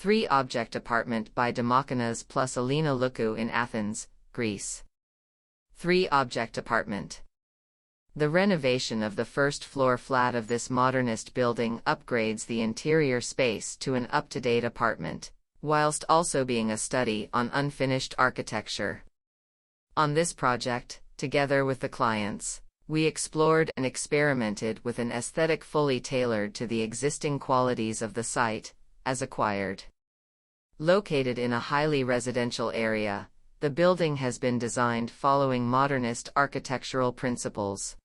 3-object apartment by DeMachinas Elina Loukou in Athens, Greece. 3-object apartment. The renovation of the first-floor flat of this modernist building upgrades the interior space to an up-to-date apartment, whilst also being a study on unfinished architecture. On this project, together with the clients, we explored and experimented with an aesthetic fully tailored to the existing qualities of the site, as acquired. Located in a highly residential area, the building has been designed following modernist architectural principles.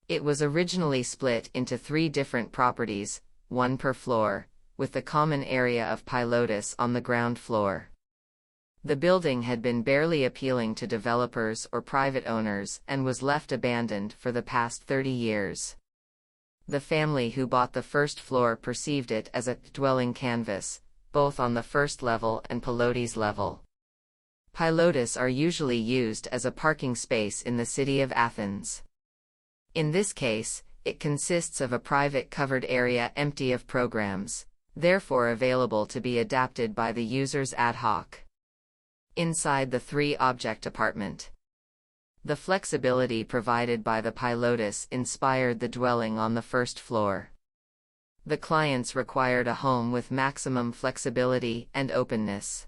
It was originally split into 3 different properties, 1 per floor, with the common area of Pilotis on the ground floor. The building had been barely appealing to developers or private owners and was left abandoned for the past 30 years. The family who bought the first floor perceived it as a dwelling canvas, both on the first level and Pilotis level. Pilotis are usually used as a parking space in the city of Athens. In this case, it consists of a private covered area empty of programs, therefore available to be adapted by the users ad hoc. Inside the 3-object apartment, the flexibility provided by the Pilotis inspired the dwelling on the first floor. The clients required a home with maximum flexibility and openness.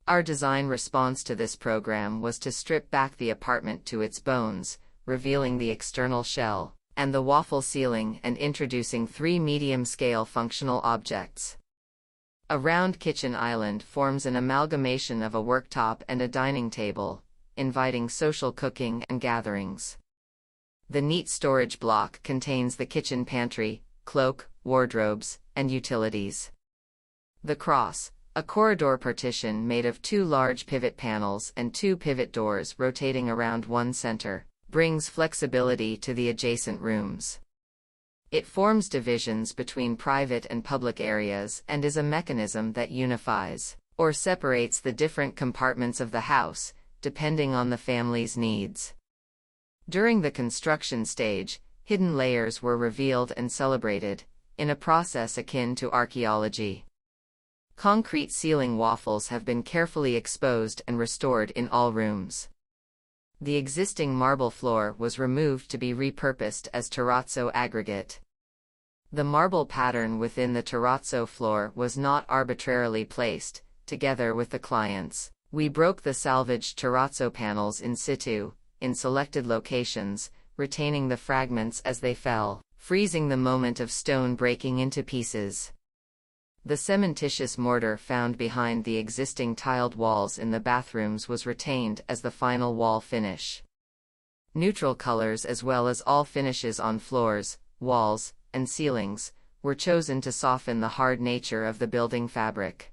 Our design response to this program was to strip back the apartment to its bones, revealing the external shell and the waffle ceiling and introducing 3 medium-scale functional objects. A round kitchen island forms an amalgamation of a worktop and a dining table, inviting social cooking and gatherings. The neat storage block contains the kitchen pantry, cloak, wardrobes, and utilities. The cross, a corridor partition made of 2 large pivot panels and 2 pivot doors rotating around one center, brings flexibility to the adjacent rooms. It forms divisions between private and public areas and is a mechanism that unifies or separates the different compartments of the house, depending on the family's needs. During the construction stage, hidden layers were revealed and celebrated, in a process akin to archaeology. Concrete ceiling waffles have been carefully exposed and restored in all rooms. The existing marble floor was removed to be repurposed as terrazzo aggregate. The marble pattern within the terrazzo floor was not arbitrarily placed. Together with the clients, we broke the salvaged terrazzo panels in situ, in selected locations, retaining the fragments as they fell, freezing the moment of stone breaking into pieces. The cementitious mortar found behind the existing tiled walls in the bathrooms was retained as the final wall finish. Neutral colors as well as all finishes on floors, walls, and ceilings were chosen to soften the hard nature of the building fabric.